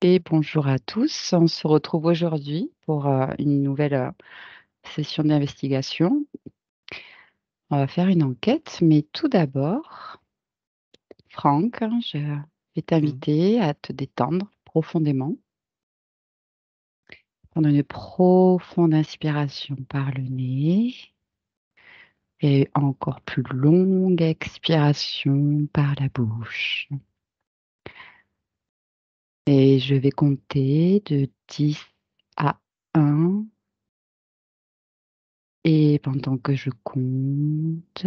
Et bonjour à tous. On se retrouve aujourd'hui pour une nouvelle session d'investigation. On va faire une enquête, mais tout d'abord, Franck, je vais Mm. t'inviter à te détendre profondément, prendre une profonde inspiration par le nez et encore plus longue expiration par la bouche. Et je vais compter de 10 à 1. Et pendant que je compte,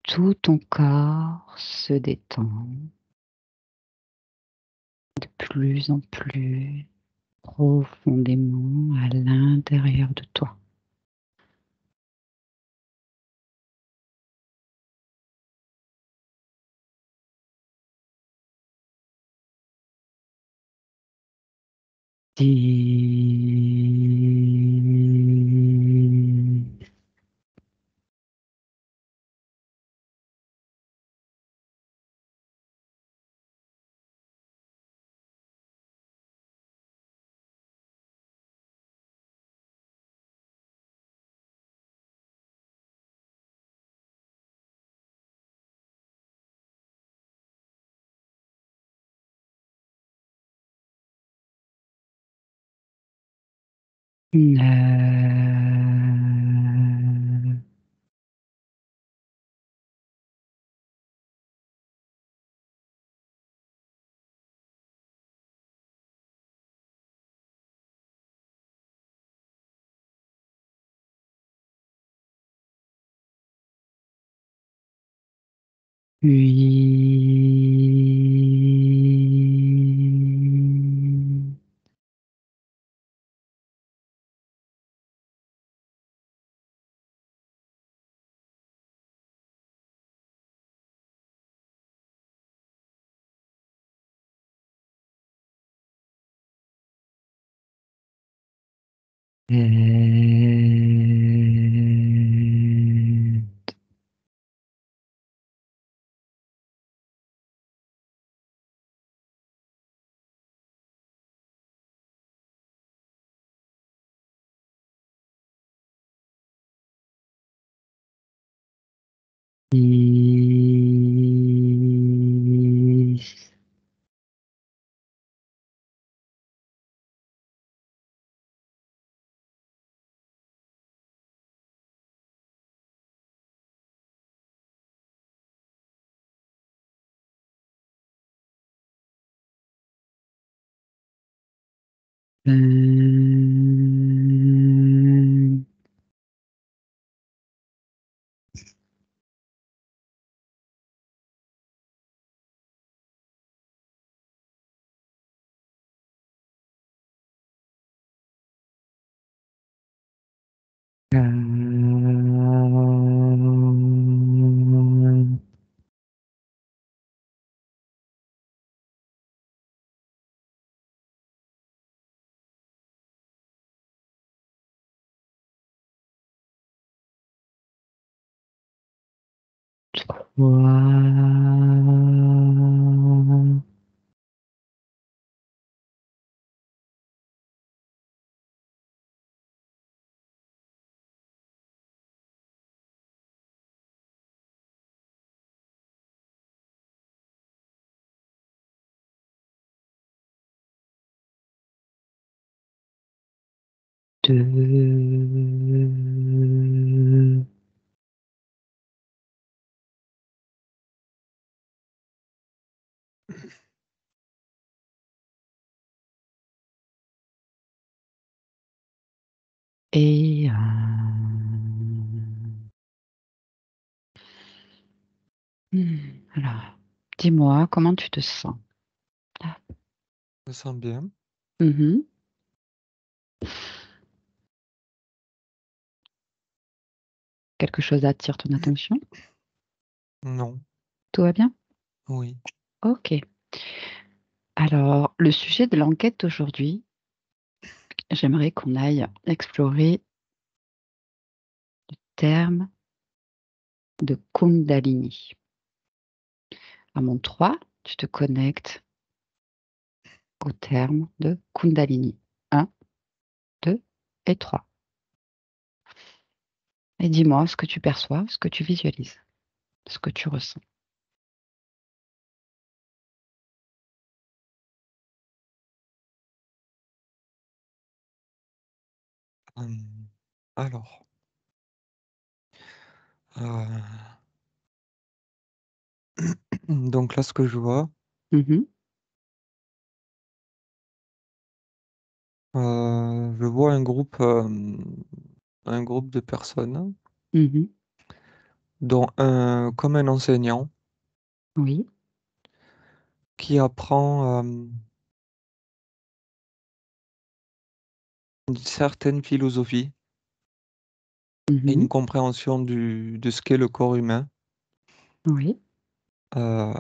tout ton corps se détend de plus en plus profondément à l'intérieur de toi. Dix, 9, 8, 7, six. Trois, deux et un. Alors, dis-moi, comment tu te sens? Ah. Je me sens bien. Mhm. Quelque chose attire ton attention? Non. Tout va bien? Oui. Ok. Alors, le sujet de l'enquête d'aujourd'hui, j'aimerais qu'on aille explorer le terme de Kundalini. À mon 3, tu te connectes au terme de Kundalini. Un, 2 et 3. Et dis-moi ce que tu perçois, ce que tu visualises, ce que tu ressens. Hem, alors, heu, donc là, ce que je vois, Mhm, je vois un groupe de personnes, mhm. dont un comme un enseignant Oui. qui apprend, une certaine philosophie et une Mhm. compréhension de ce qu'est le corps humain, Oui. heu,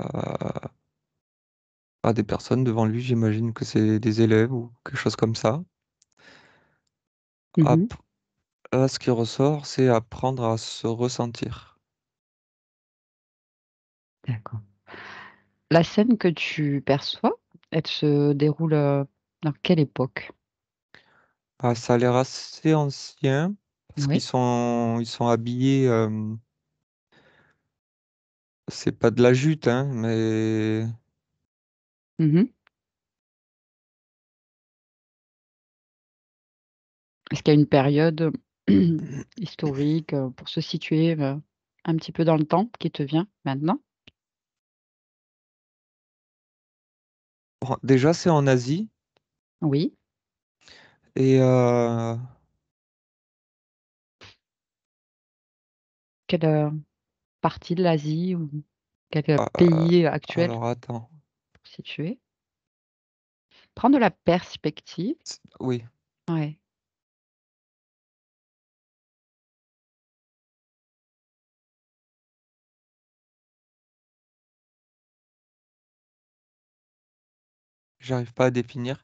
à des personnes devant lui. J'imagine que c'est des élèves ou quelque chose comme ça. Mhm. Ap Là, ce qui ressort, c'est apprendre à se ressentir. D'accord. La scène que tu perçois, elle se déroule dans quelle époque? Ah, ça a l'air assez ancien parce Oui. ils sont habillés, c'est pas de la jute, hein, mais Mhm. Est-ce qu'il y a une période historique pour se situer un petit peu dans le temps qui te vient maintenant? bon, déjà, c'est en Asie Oui. et Quelle partie de l'Asie ou quel a pays actuel alors attends, pour situer? Prends de la perspective. oui, Ouais. j'arrive pas à définir.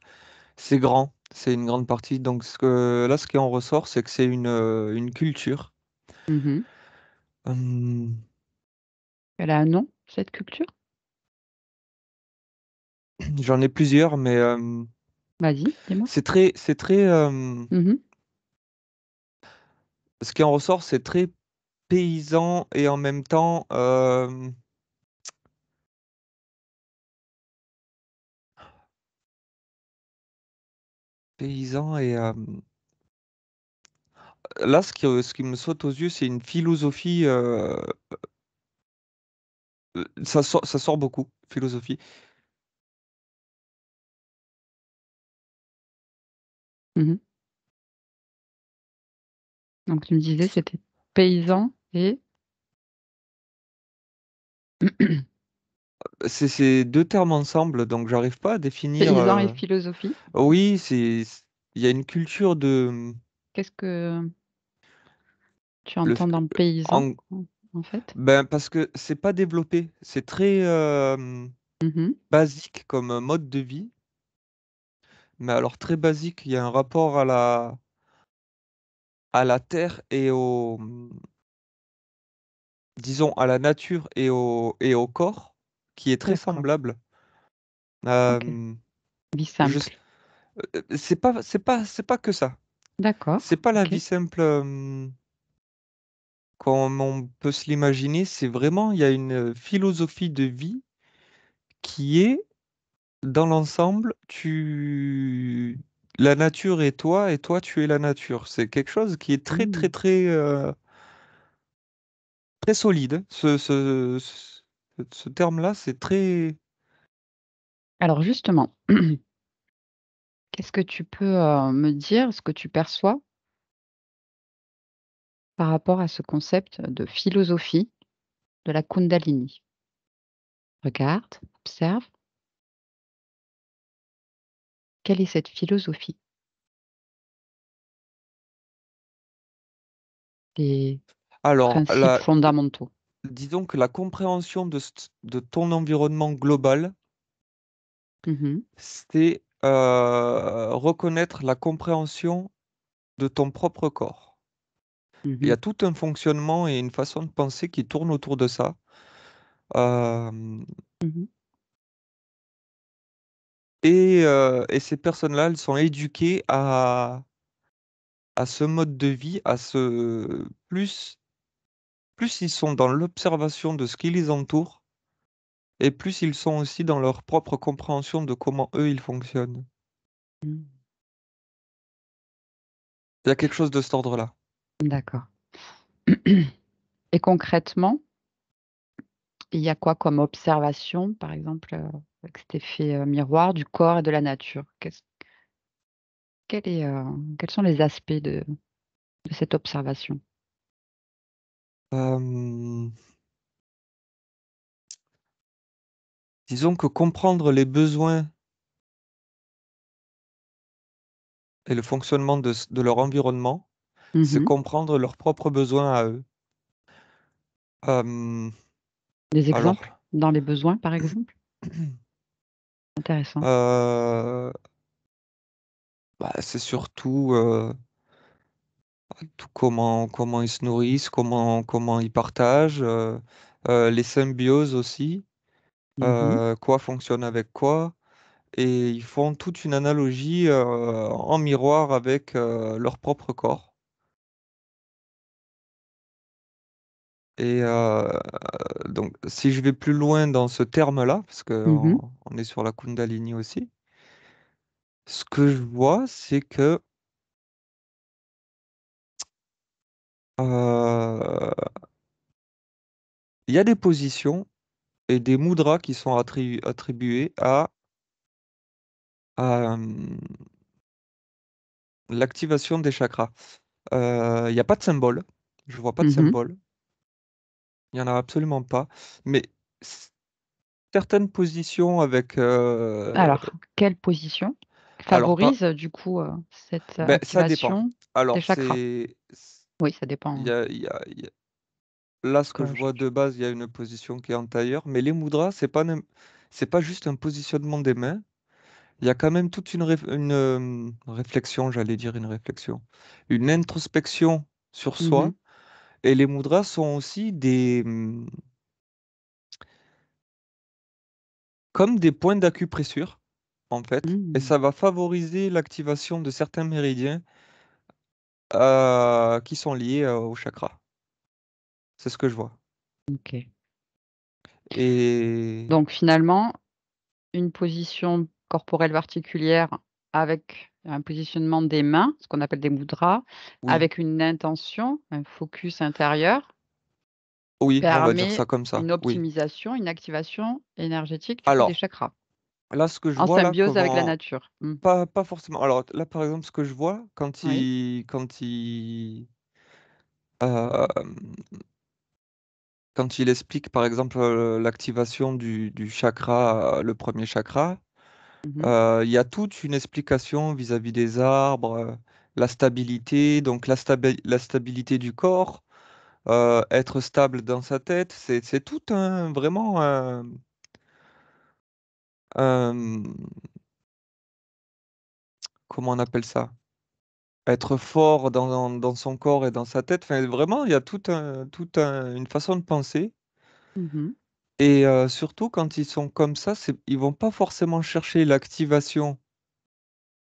C'est grand, c'est une grande partie, donc ce qui en ressort, c'est que c'est une culture. Mhm. Hem, Elle a un nom, cette culture? J'en ai plusieurs, mais Vas-y, dis-moi. c'est très, Mhm. ce qui en ressort, c'est très paysan et en même temps, paysan et là, ce qui me saute aux yeux, c'est une philosophie, ça sort beaucoup, philosophie. Mhm. Donc tu me disais c'était paysan et C'est 2 termes ensemble, donc j'arrive pas à définir, paysan et philosophie. oui, il y a une culture de, Qu'est-ce que tu le f entends dans paysan en en fait? ben, parce que c'est pas développé, c'est très, Mhm. basique comme, mode de vie, mais alors très basique. Il y a un rapport à la terre et disons à la nature et au corps qui est très D'accord. semblable. Ok. Hem, Vie je s simple. c'est pas que ça. C'est D'accord. pas la vie Ok. simple, comme on peut se l'imaginer, c'est vraiment il y a une, philosophie de vie qui est dans l'ensemble, tu la nature est toi et toi tu es la nature. C'est quelque chose qui est très, très, Hmm. très, très solide. Ce terme-là, c'est très Alors justement, qu'est-ce que tu peux me dire, ce que tu perçois par rapport à ce concept de philosophie de la Kundalini? Regarde, observe. Quelle est cette philosophie? Des alors principes fondamentaux. disons que la compréhension de ton environnement global, Mhm. c'est, reconnaître la compréhension de ton propre corps. Il y a Mhm. tout un fonctionnement et une façon de penser qui tourne autour de ça. Hem Mhm. Et ces personnes-là, elles sont éduquées à ce mode de vie, plus ils sont dans l'observation de ce qui les entoure, et plus ils sont aussi dans leur propre compréhension de comment eux, ils fonctionnent. Mmh. Il y a quelque chose de cet ordre-là. D'accord. Et concrètement, il y a quoi comme observation, par exemple, avec cet effet, miroir du corps et de la nature? Quel est, quels sont les aspects de cette observation? Euh, Disons que comprendre les besoins et le fonctionnement de leur environnement, c'est Mmh. comprendre leurs propres besoins à eux. Euh, Des alors, exemples dans les besoins, par exemple? Intéressant. euh, bah, c'est surtout tout comment ils se nourrissent, comment ils partagent, les symbioses aussi, Mmh. quoi fonctionne avec quoi. Et ils font toute une analogie en miroir avec leur propre corps. Et donc, si je vais plus loin dans ce terme-là, parce Mmh. qu'on on est sur la Kundalini aussi, ce que je vois, c'est que euh, il y a des positions et des mudras qui sont attribués à l'activation des chakras. Il n'y a pas de symbole. Je vois pas de Mmh. symbole. Il n'y en a absolument pas. Mais s- certaines positions avec... Alors, quelle position alors, pas, favorise, du coup, cette, ben, ça dépend. activation des Alors, chakras? Oui, ça il dépend, y a, il y a- il y a- là, ce que quoi je vois recherche. de base, il y a une position qui est en tailleur. Mais les mudras, c'est pas juste un positionnement des mains. Il y a quand même toute une réflexion, j'allais dire une réflexion, une introspection sur Mmh. soi. Et les mudras sont aussi comme des points d'acupressure, en fait. Et Mmh. ça va favoriser l'activation de certains méridiens qui sont liés au chakra. C'est ce que je vois. OK. Et Donc finalement, une position corporelle particulière avec un positionnement des mains, ce qu'on appelle des mudras, oui, avec une intention, un focus intérieur, oui, on va dire permet ça comme ça. une Oui. optimisation, une activation énergétique du coup des Alors, chakras, là, ce que je en vois là, symbiose avec la nature. Mmh. pas forcément. Alors là, par exemple, ce que je vois Oui. euh, quand il explique, par exemple, l'activation du chakra, le premier chakra, Mmh. il y a toute une explication vis-à-vis des arbres, la stabilité, donc la stabilité du corps, être stable dans sa tête, c'est tout vraiment un- comment on appelle ça? Être fort dans son corps et dans sa tête. Enfin, vraiment, il y a une façon de penser. Mmh. Et surtout, quand ils sont comme ça, ils vont pas forcément chercher l'activation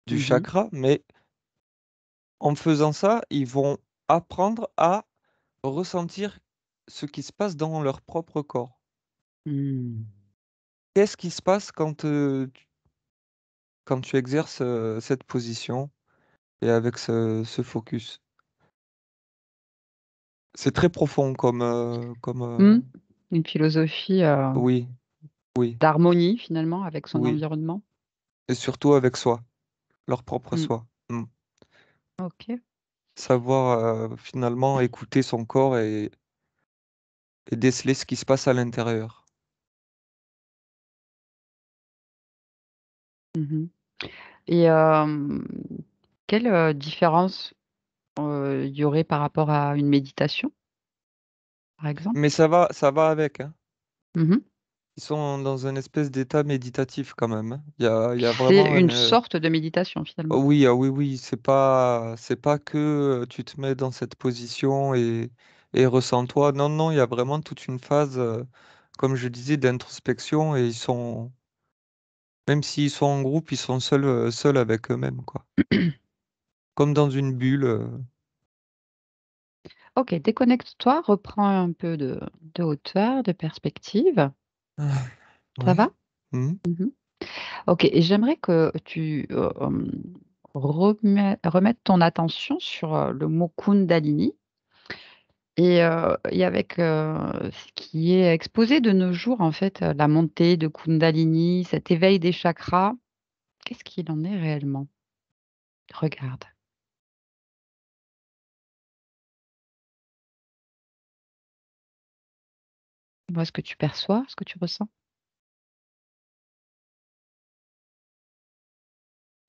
du Mmh. chakra, mais en faisant ça, ils vont apprendre à ressentir ce qui se passe dans leur propre corps. Mmh. Qu'est-ce qui se passe quand tu exerces cette position et avec ce focus? C'est très profond Mmh. Une philosophie, oui, oui, d'harmonie finalement avec son oui. environnement. Et surtout avec soi, leur propre Mmh. soi. Mm. OK. Savoir finalement écouter son corps et déceler ce qui se passe à l'intérieur. Mmh. Et quelle, différence, il y aurait par rapport à une méditation, par exemple? Mais ça va avec, hein. Mmh. Ils sont dans une espèce d'état méditatif quand même, hein. Il y a C'est vraiment une sorte de méditation oh finalement? oui, ah oui, oui, c'est pas que tu te mets dans cette position et ressens-toi. Non, non, il y a vraiment toute une phase, comme je disais, d'introspection et Même s'ils sont en groupe, ils sont seuls avec eux-mêmes, quoi. Comme dans une bulle. Ok, déconnecte-toi, reprends un peu de hauteur, de perspective. Ah, Ça ouais. va? Mhm. Mhm. Ok, et j'aimerais que tu remettes ton attention sur le mot Kundalini et avec ce qui est exposé de nos jours, en fait, la montée de Kundalini, cet éveil des chakras. Qu'est-ce qu'il en est réellement? Regarde. Vois ce que tu perçois, ce que tu ressens.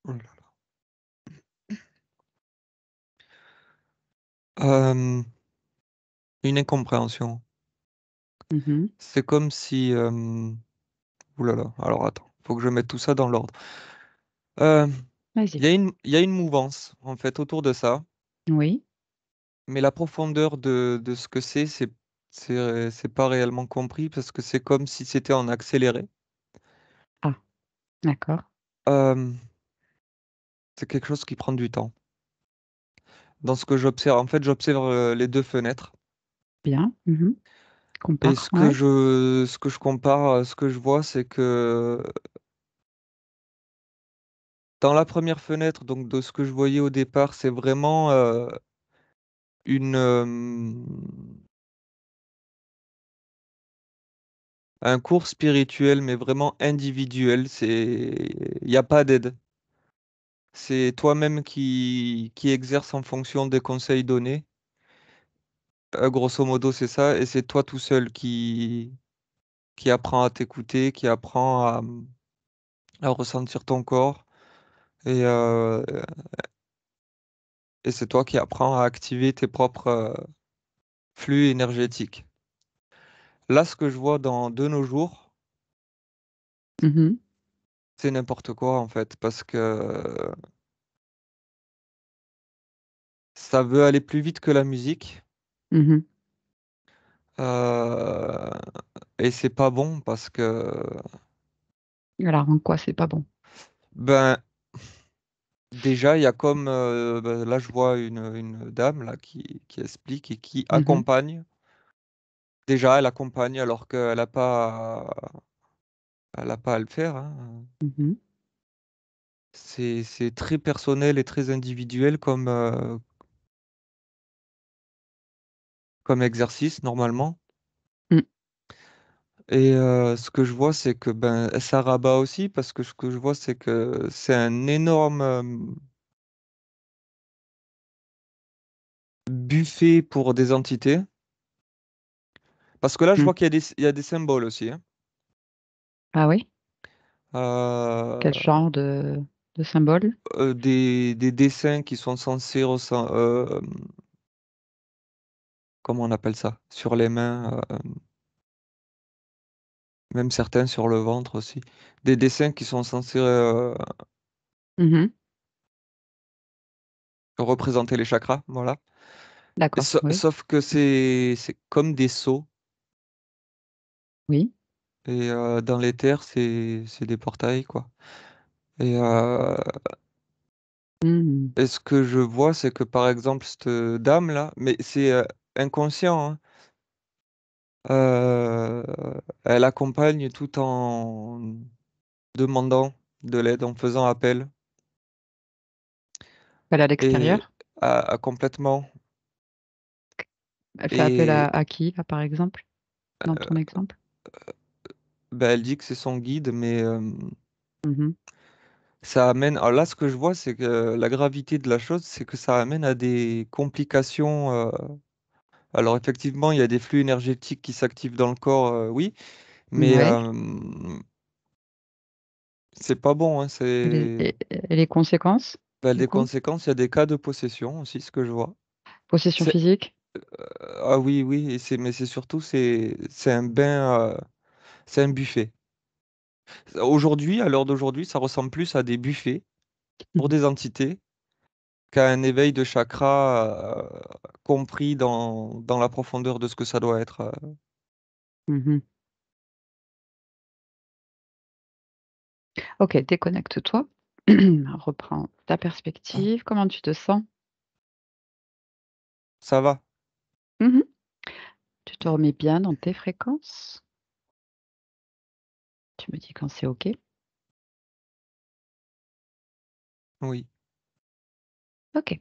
Oh là là. Euh, une incompréhension. Mhm. C'est comme si... Ouh là là. Alors attends, faut que je mette tout ça dans l'ordre. Euh, Vas-y. il y a une mouvance, en fait, autour de ça. Oui. Mais la profondeur de ce que c'est pas réellement compris parce que c'est comme si c'était en accéléré. Ah, d'accord. Euh, c'est quelque chose qui prend du temps. Dans ce que j'observe, en fait, j'observe les deux fenêtres. Bien. Mhm. Et Compare. Ouais. ce que je compare, ce que je vois, c'est que dans la première fenêtre, donc de ce que je voyais au départ, c'est vraiment une, un cours spirituel, mais vraiment individuel. Il n'y a pas d'aide. C'est toi-même qui exerce en fonction des conseils donnés. Grosso modo, c'est ça. Et c'est toi tout seul qui apprend à t'écouter, qui apprend à ressentir ton corps. Et, euh, et c'est toi qui apprends à activer tes propres flux énergétiques. Là, ce que je vois de nos jours, Mhm. c'est n'importe quoi en fait, parce que ça veut aller plus vite que la musique. Mhm. Euh, et c'est pas bon parce que, Alors, en quoi c'est pas bon? ben, déjà, il y a comme, ben, là, je vois une dame là qui explique et qui Mhm. accompagne. Déjà, elle accompagne alors elle a pas à le faire, hein. Mhm. C'est très personnel et très individuel comme exercice normalement. Mm. Et ce que je vois, c'est que ben, ça rabat aussi parce que ce que je vois, c'est que c'est un énorme buffet pour des entités. Parce que là, je Mm. vois il y a des symboles aussi, hein. Ah oui? Quel Euh, genre de symbole? des dessins qui sont censés comment on appelle ça? Sur les mains, même certains sur le ventre aussi. Des dessins qui sont censés Mhm. représenter les chakras, voilà. D'accord, oui. Sauf que c'est comme des sceaux. Oui. Et dans les terres, c'est des portails, quoi. Et, Mhm. et ce que je vois, c'est que par exemple, cette dame-là, mais c'est inconscient, hein, euh, elle accompagne tout en demandant de l'aide, en faisant appel. Elle est à Et l'extérieur? complètement. Elle fait appel Et à qui, là, par exemple, dans ton exemple? ben, elle dit que c'est son guide, mais Mhm. ça amène. Alors là, ce que je vois, c'est que la gravité de la chose, c'est que ça amène à des complications. Alors effectivement, il y a des flux énergétiques qui s'activent dans le corps, oui, mais Oui. c'est pas bon, hein, Et les conséquences, ben, du des coup? conséquences. Il y a des cas de possession aussi, ce que je vois. Possession C'est- physique? ah oui, oui, mais c'est surtout c'est un bain, c'est un buffet. Aujourd'hui, à l'heure d'aujourd'hui, ça ressemble plus à des buffets pour des entités qu'à un éveil de chakra compris dans la profondeur de ce que ça doit être. Mhm. OK, déconnecte-toi. Reprends ta perspective. Comment tu te sens? Ça va? Mmh. Tu te remets bien dans tes fréquences? Tu me dis quand c'est OK? Oui. OK.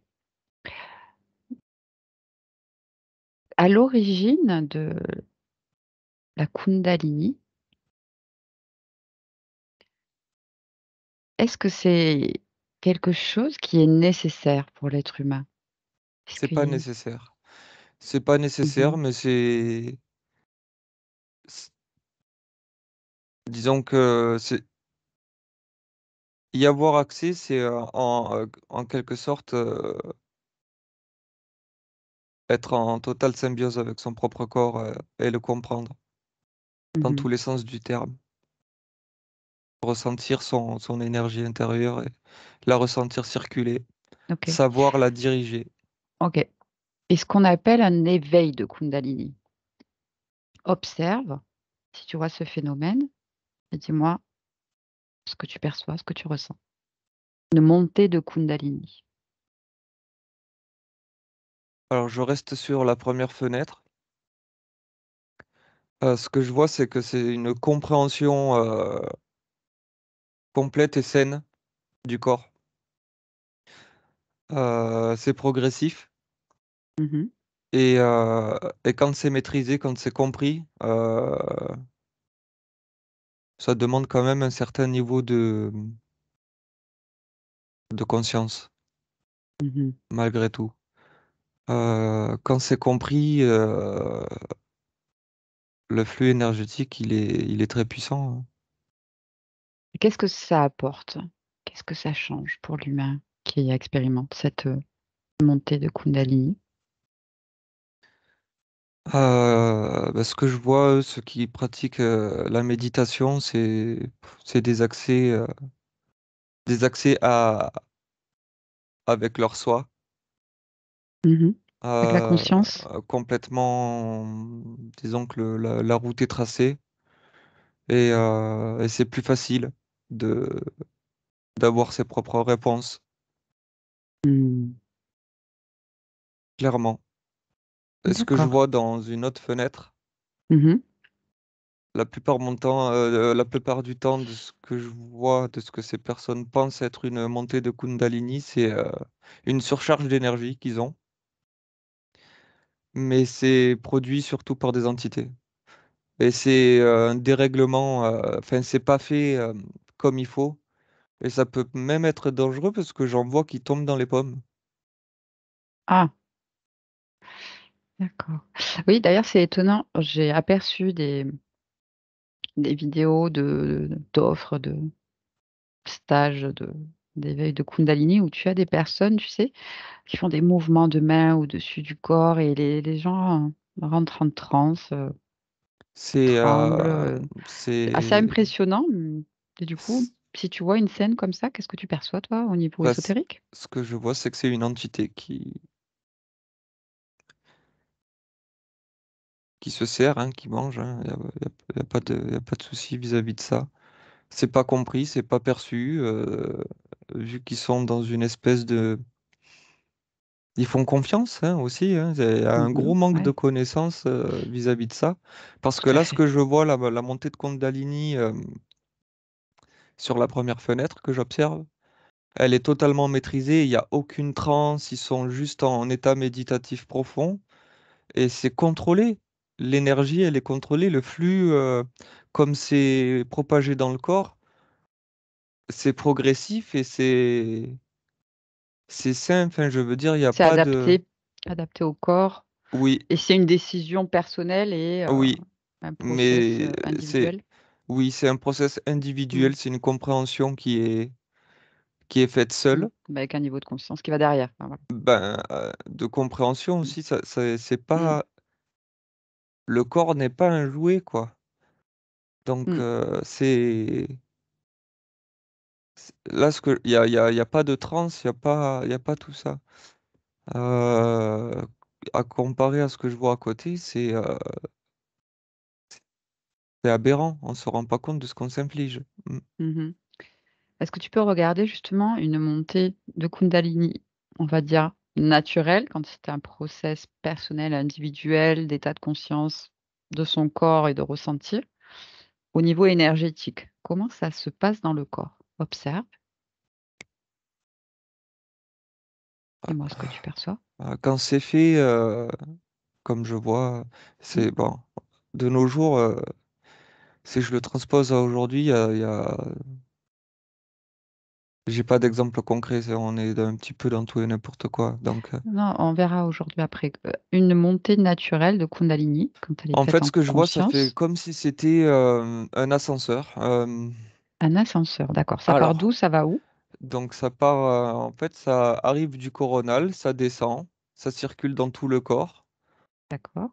À l'origine de la Kundalini, est-ce que c'est quelque chose qui est nécessaire pour l'être humain? Est-ce C'est pas qu'il nécessaire. C'est pas nécessaire, Mmh. mais disons que c'est y avoir accès, c'est en quelque sorte être en totale symbiose avec son propre corps et le comprendre dans Mmh. tous les sens du terme. Ressentir son énergie intérieure et la ressentir circuler, OK, savoir la diriger. OK. Et ce qu'on appelle un éveil de Kundalini. Observe si tu vois ce phénomène et dis-moi ce que tu perçois, ce que tu ressens. Une montée de Kundalini. Alors je reste sur la première fenêtre. Ce que je vois, c'est que c'est une compréhension complète et saine du corps. C'est progressif Mmh. et, euh, et quand c'est maîtrisé, quand c'est compris, ça demande quand même un certain niveau de conscience, Mmh. malgré tout. Quand c'est compris, le flux énergétique, il est très puissant, hein. Et qu'est-ce que ça apporte? Qu'est-ce que ça change pour l'humain qui expérimente cette, montée de Kundalini? Bah, ce que je vois, ceux qui pratiquent la méditation, c'est des accès avec leur soi, Mmh. Avec la euh, conscience? complètement, disons que la route est tracée et c'est plus facile de d'avoir ses propres réponses, Mmh. clairement. Et ce que je D'accord. vois dans une autre fenêtre, Mmh. la plupart du temps, de ce que je vois, de ce que ces personnes pensent être une montée de Kundalini, c'est une surcharge d'énergie qu'ils ont, mais c'est produit surtout par des entités. Et c'est un dérèglement, enfin, c'est pas fait comme il faut, et ça peut même être dangereux parce que j'en vois qui tombent dans les pommes. Ah, d'accord. Oui, d'ailleurs, c'est étonnant. J'ai aperçu des vidéos d'offres de stages d'éveil de Kundalini où tu as des personnes, tu sais, qui font des mouvements de mains au-dessus du corps et les gens, rentrent en transe, C'est tremblent, c'est assez c'est impressionnant, et du coup, si tu vois une scène comme ça, qu'est-ce que tu perçois toi au niveau Bah, ésotérique? ce que je vois, c'est que c'est une entité qui se sert, hein, qui mange, hein. Y a pas y a pas de souci vis-à-vis de ça. C'est pas compris, c'est pas perçu, vu qu'ils sont dans une espèce de... Ils font confiance, hein, aussi, hein. Il y a un gros Mmh. manque de Ouais, connaissances vis-à-vis de ça. Parce que tout à là, ce fait. que je vois, la montée de Kundalini sur la première fenêtre que j'observe, elle est totalement maîtrisée, il n'y a aucune transe, ils sont juste en état méditatif profond. Et c'est contrôlé. L'énergie, elle est contrôlée. Le flux, comme c'est propagé dans le corps, c'est progressif et c'est sain. Enfin, je veux dire, il n'y a C'est pas de... adapté au corps Oui, et c'est une décision personnelle et oui, un process, mais individuel? c'est un process Mmh. individuel, c'est une compréhension qui est faite Mmh. seule. Bah, avec un niveau de conscience qui va derrière. Enfin, voilà. Ben, de compréhension Mmh. aussi, c'est Mmh. pas... Le corps n'est pas un jouet, quoi. Donc, Mmh. là, il y a pas de transe, il y a pas tout ça. Euh, à comparer à ce que je vois à côté, c'est aberrant. On se rend pas compte de ce qu'on s'inflige. Mm. Mmh. est-ce que tu peux regarder justement une montée de Kundalini, on va dire naturelle, quand c'est un process personnel, individuel, d'état de conscience de son corps et de ressentir, au niveau énergétique? Comment ça se passe dans le corps? Observe, dis-moi ce que tu perçois. Quand c'est fait, comme je vois, Mm. c'est bon. De nos jours, si je le transpose à aujourd'hui, j'ai pas d'exemple concret. On est un petit peu dans tout et n'importe quoi. Donc, Non, on verra aujourd'hui après. Une montée naturelle de Kundalini, quand elle est en faite fait, ce en que je vois, ça fait conscience. comme si c'était un ascenseur. Un ascenseur, d'accord. Ça part d'où? Alors, Ça va où? donc ça part, en fait, ça arrive du coronal, ça descend, ça circule dans tout le corps. D'accord.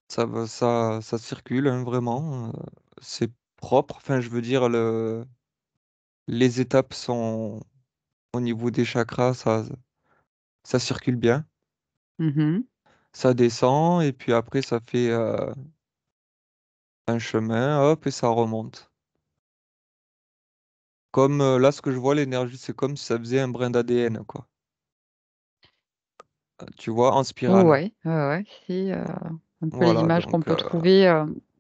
Ça circule, hein, vraiment. C'est propre. Enfin, je veux dire, les étapes sont au niveau des chakras, ça circule bien. Mhm. Ça descend et puis après, ça fait un chemin, hop, et ça remonte. Comme là, ce que je vois, l'énergie, c'est comme si ça faisait un brin d'ADN, quoi. Tu vois, en spirale. Ouais, ouais, ouais. C'est un peu les Voilà, images qu'on donc, peut trouver,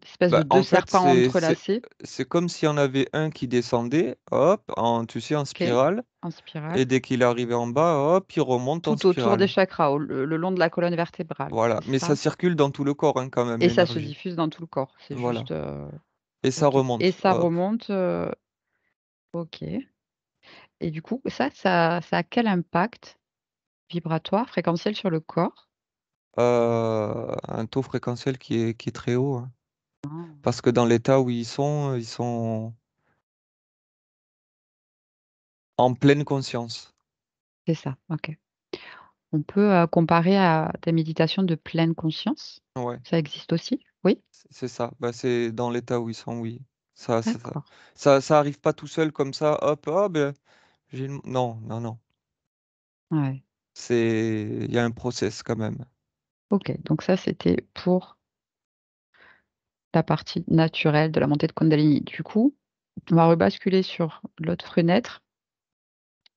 espèce de bah, deux en fait, serpents entrelacés, c'est comme s'il y en avait un qui descendait, hop, tu sais, en ok, spirale. en spirale, Et dès qu'il est arrivé en bas, hop, il remonte en tout autour des spirale. chakras, le long de la colonne vertébrale, Voilà. c'est Mais ça ça? circule dans tout le corps, hein, quand même, Et ça se l'énergie. diffuse dans tout le corps. C'est Voilà. juste, Et ça ok. Et remonte, ça hop. remonte, ok. Et du coup, ça a quel impact vibratoire, fréquentiel sur le corps? Un taux fréquentiel qui est très haut, hein. Ah, Parce que dans l'état où ils sont en pleine conscience. c'est ça, ok. On peut comparer à des méditations de pleine conscience. Ouais, Ça existe aussi? Oui, c'est ça. Bah, c'est dans l'état où ils sont, oui. Ça, ça, ça, d'accord. ça arrive pas tout seul comme ça, hop, oh, ben, non, non, non. Ouais. Il y a un process quand même. Ok, donc ça c'était pour la partie naturelle de la montée de Kundalini. Du coup, on va rebasculer sur l'autre fenêtre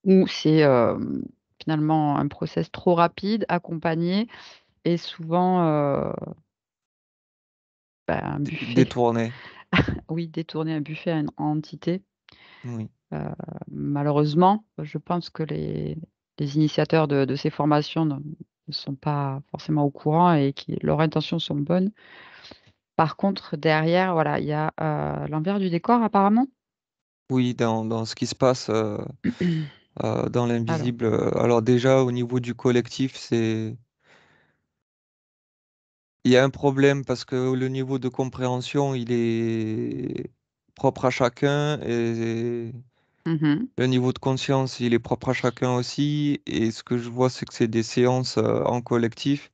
où c'est finalement un process trop rapide, accompagné et souvent un buffet, Détourné. oui, détourné, un buffet à une entité. Oui. Euh, Malheureusement, je pense que les initiateurs de ces formations ne sont pas forcément au courant et que leurs intentions sont bonnes. Par contre, derrière, voilà, il y a l'envers du décor apparemment. Oui, dans ce qui se passe dans Alors, l'invisible. Alors déjà, au niveau du collectif, il y a un problème parce que le niveau de compréhension, il est propre à chacun et mhm, le niveau de conscience, il est propre à chacun aussi. Et ce que je vois, c'est que c'est des séances en collectif.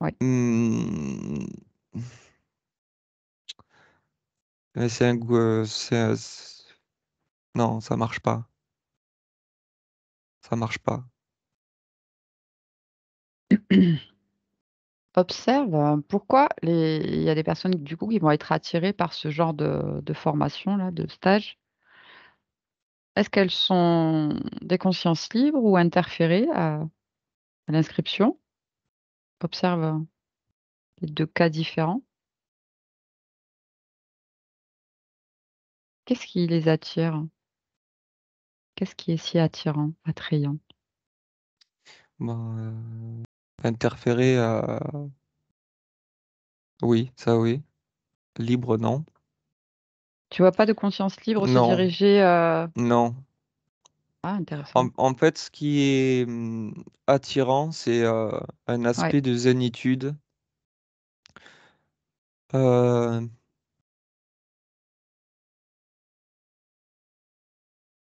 ouais. Hmm, mais non, ça marche pas. Ça marche pas. Observe pourquoi il y a des personnes du coup qui vont être attirées par ce genre de formation là, de stage. Est-ce qu'elles sont des consciences libres ou interférées à l'inscription? Observe les deux cas différents. Qu'est-ce qui les attire? Qu'est-ce qui est si attirant, attrayant? Bon, interférer oui, ça oui. Libre, non. Tu vois pas de conscience libre se Non, diriger. non. Ah, intéressant. En fait, ce qui est attirant, c'est un Ouais. aspect de zénitude. euh,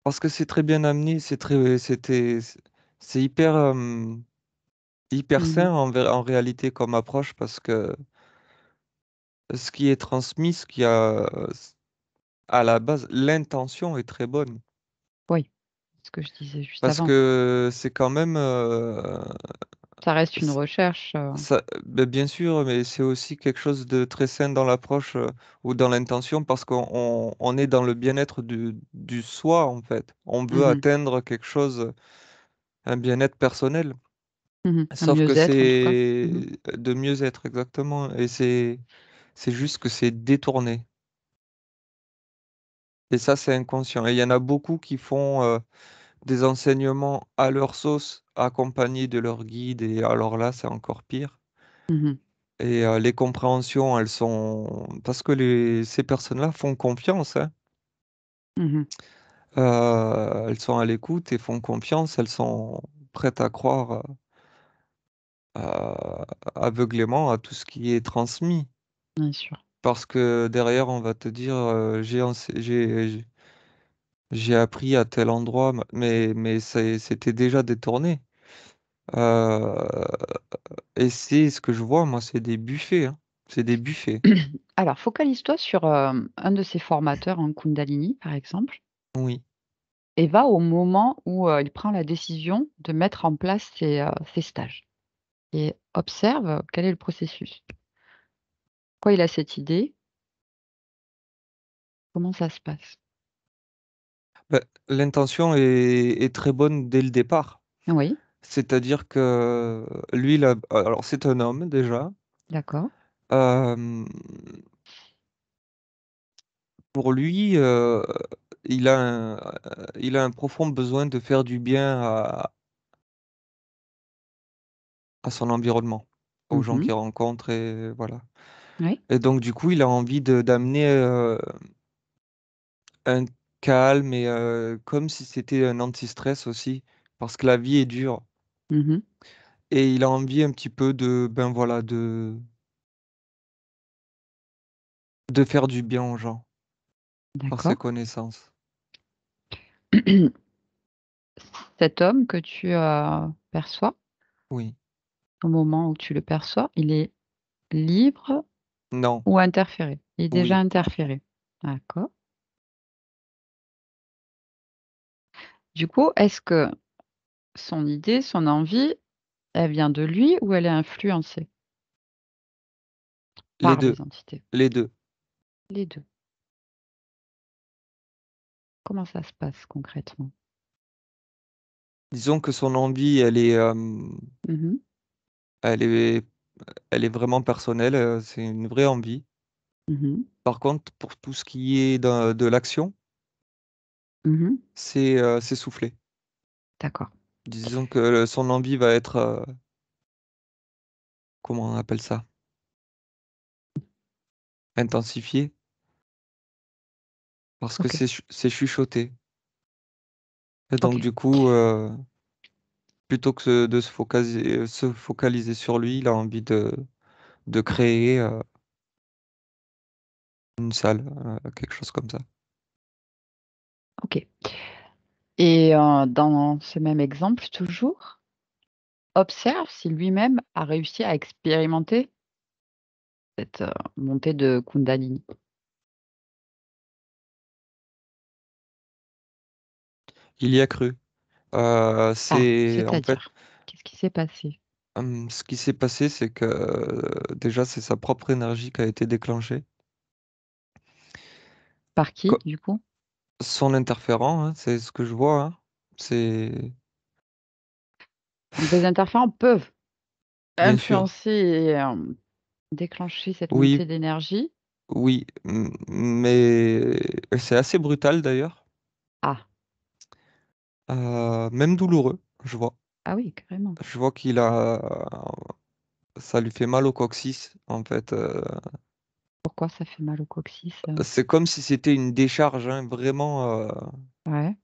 Parce que c'est très bien amené, c'est hyper, hyper Mhm. sain en réalité comme approche parce que ce qui est transmis, ce qui a à la base, l'intention est très bonne. Oui, ce que je disais juste Parce avant. que c'est quand même Ça reste une c- recherche. ben, bien sûr, mais c'est aussi quelque chose de très sain dans l'approche ou dans l'intention parce qu'on est dans le bien-être du soi, en fait. On veut Mmh. atteindre quelque chose, un bien-être personnel. Mmh. Un Sauf que mieux-être en tout cas. c'est Mmh. de mieux être, exactement. Et c'est juste que c'est détourné. Et ça, c'est inconscient. Et il y en a beaucoup qui font des enseignements à leur sauce, accompagnés de leur guide. Et alors là, c'est encore pire. Mmh. Et les compréhensions, elles sont... Parce que ces personnes-là font confiance, hein. Mmh. Elles sont à l'écoute et font confiance. Elles sont prêtes à croire aveuglément à tout ce qui est transmis. Bien sûr. Parce que derrière, on va te dire, j'ai appris à tel endroit, mais c'était déjà détourné. Euh, et c'est ce que je vois, moi, c'est des buffets, hein. C'est des buffets. Alors focalise-toi sur, un de ces formateurs en Kundalini, par exemple, Oui. et va au moment où, il prend la décision de mettre en place ses stages et observe, quel est le processus. Pourquoi il a cette idée? Comment ça se passe? Bah, l'intention est très bonne dès le départ. Oui, C'est-à-dire que lui, alors c'est un homme déjà. d'accord. Euh, pour lui, il a un profond besoin de faire du bien à son environnement, aux gens Mmh. qu'il rencontre et voilà. Oui. Et donc du coup, il a envie d'amener un calme et comme si c'était un anti-stress aussi, parce que la vie est dure. Mmh. Et il a envie un petit peu ben voilà, de faire du bien aux gens par ses D'accord. connaissances. Cet homme que tu, perçois, Oui. au moment où tu le perçois, il est libre Non. ou interféré? Il est déjà Oui. interféré. D'accord. Du coup, est-ce que son idée, son envie, elle vient de lui ou elle est influencée Les par deux. les entités? Les deux. Les 2. Comment ça se passe concrètement? Disons que son envie, Mmh. elle est, elle est vraiment personnelle. C'est une vraie envie. Mmh. Par contre, pour tout ce qui est de l'action, Mmh. c'est soufflé. D'accord. Disons que son envie va être, comment on appelle ça? Intensifiée, parce que OK, c'est chuchoté. Et donc OK, du coup, plutôt que de se focaliser sur lui, il a envie de créer une salle, quelque chose comme ça. OK. Et dans ce même exemple toujours, observe si lui-même a réussi à expérimenter cette, montée de Kundalini. Il y a cru. Ah, C'est en fait, c'est-à-dire? Qu'est-ce qui s'est passé? ce qui s'est passé, c'est que déjà, c'est sa propre énergie qui a été déclenchée. Par qui, Co- du coup? Son interférent, hein, c'est ce que je vois, hein. C'est Donc des interférents peuvent bien sûr. influencer et déclencher cette Oui, montée d'énergie? oui, mais c'est assez brutal d'ailleurs, Ah, même douloureux, je vois. ah oui, carrément. Je vois ça lui fait mal au coccyx, en fait. Pourquoi ça fait mal au coccyx? C'est comme si c'était une décharge, hein, vraiment. Ouais,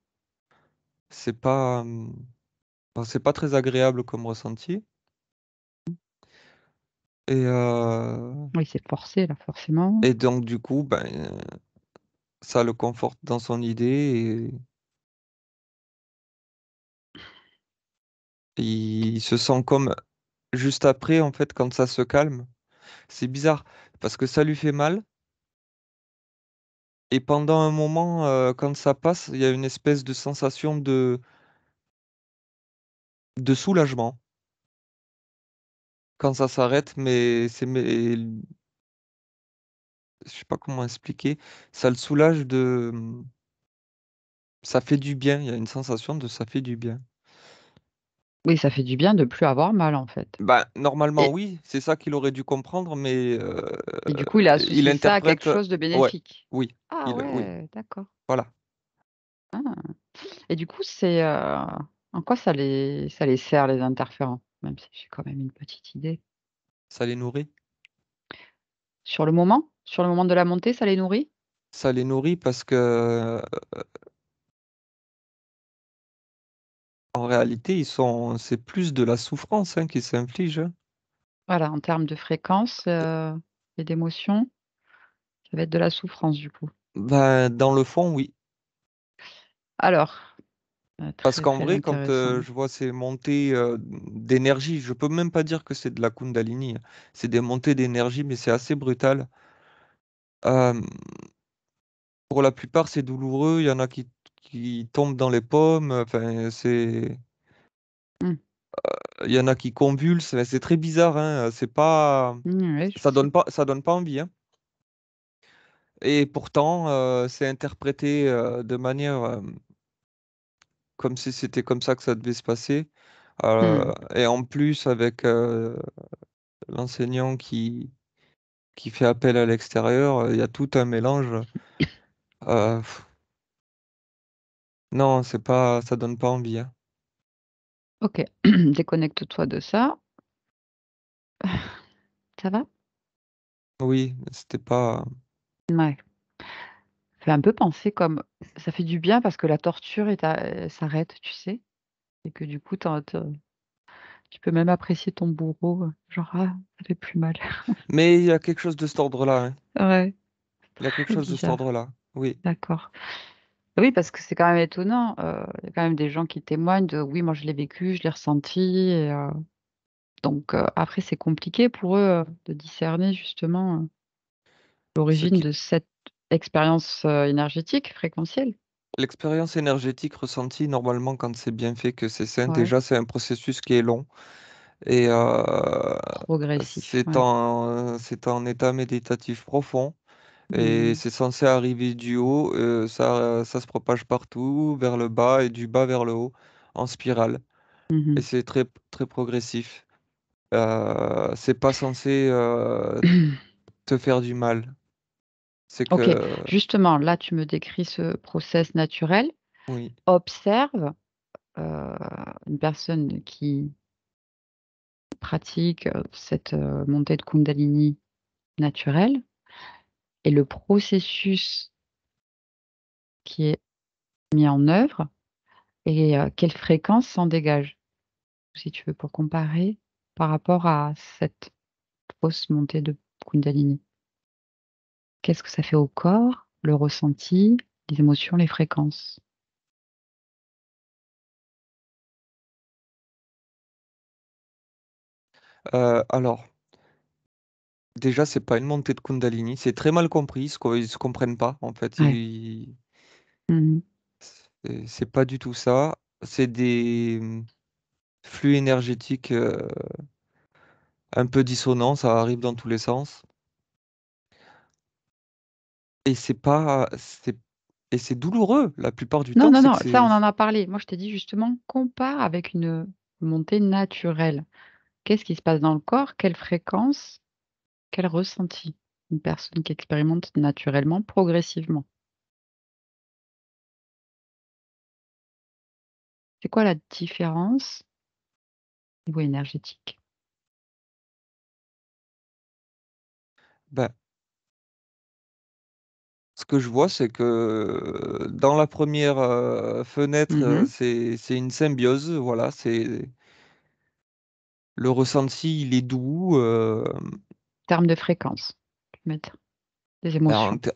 C'est pas, enfin, c'est pas très agréable comme ressenti. Et, oui, c'est forcé là, forcément. et donc, du coup, ben, ça le conforte dans son idée et il se sent comme juste après, en fait, quand ça se calme. C'est bizarre parce que ça lui fait mal et pendant un moment, quand ça passe, il y a une espèce de sensation de soulagement. quand ça s'arrête, mais je sais pas comment expliquer, ça le soulage ça fait du bien, il y a une sensation de ça fait du bien. Oui, ça fait du bien de plus avoir mal, en fait. Bah, normalement, Et, oui, c'est ça qu'il aurait dû comprendre, mais et du coup, il a il associé ça à quelque interprète, chose de ouais, bénéfique. oui, Ah oui, ouais, d'accord. voilà, Ah. Et du coup, c'est en quoi ça les sert, les interférents? Même si j'ai quand même une petite idée. ça les nourrit. Sur le moment de la montée, ça les nourrit? Ça les nourrit parce que, en réalité, c'est plus de la souffrance hein, qu'ils s'infligent, hein. Voilà, en termes de fréquence et d'émotion, ça va être de la souffrance, du coup. Ben, dans le fond, oui. Alors, Parce très, qu'en très vrai, quand intéressant. je vois ces montées d'énergie, je peux même pas dire que c'est de la Kundalini, hein. C'est des montées d'énergie, mais c'est assez brutal. Euh, pour la plupart, c'est douloureux. Il y en a qui tombent dans les pommes. Enfin, Mmh. il y en a qui convulsent. Enfin, c'est très bizarre, hein. C'est pas, Mmh, oui, je sais. ça donne pas envie, hein. Et pourtant, c'est interprété de manière comme si c'était comme ça que ça devait se passer. Mmh. Et en plus, avec l'enseignant qui fait appel à l'extérieur, il y a tout un mélange. Pff, non, c'est pas, ça donne pas envie, hein. Ok, déconnecte-toi de ça. Ça va? Oui, c'était pas. Ouais. Fait un peu penser comme ça fait du bien parce que la torture s'arrête, tu sais? Et que du coup, tu peux même apprécier ton bourreau, genre: «Ah, ça fait plus mal». Mais il y a quelque chose de cet ordre-là, hein. Ouais, Il y a quelque très chose de cet bizarre. ordre-là. Oui. D'accord. Oui, parce que c'est quand même étonnant, il y a quand même des gens qui témoignent de: «Oui, moi je l'ai vécu, je l'ai ressenti» et donc après c'est compliqué pour eux, de discerner justement, Ce l'origine qui... de cette expérience, énergétique, fréquentielle. L'expérience énergétique ressentie, normalement, quand c'est bien fait, que c'est sain, Ouais, déjà, c'est un processus qui est long. Et progressif, ouais. c'est en état méditatif profond. Et Mmh. c'est censé arriver du haut. Ça se propage partout, vers le bas et du bas vers le haut, en spirale. Et Mmh. c'est très, très progressif. C'est pas censé te faire du mal. C'est OK, que, justement, là, tu me décris ce process naturel. oui. Observe, heu, une personne qui pratique, cette, montée de Kundalini naturelle et le processus qui est mis en œuvre et quelle fréquence s'en dégage? Si tu veux, pour comparer par rapport à cette fausse montée de Kundalini. Qu'est-ce que ça fait au corps, le ressenti, les émotions, les fréquences? Alors, déjà, c'est pas une montée de Kundalini. C'est très mal compris. Ils se comprennent pas, en fait. Ouais. Mmh. C'est pas du tout ça. C'est des flux énergétiques un peu dissonants. Ça arrive dans tous les sens. Et c'est pas, c'est, et c'est douloureux. La plupart du Non, temps, non, c'est que non, ça, c'est, on en a parlé. Moi, je t'ai dit justement, compare avec une montée naturelle. Qu'est-ce qui se passe dans le corps? Quelle fréquence? Quel ressenti? Une personne qui expérimente naturellement, progressivement. C'est quoi la différence au niveau énergétique? ben, ce que je vois, c'est que dans la première fenêtre, Mmh. c'est une symbiose. Voilà, c'est le ressenti, il est doux, Termes de fréquence, mettre des en émotions. ter-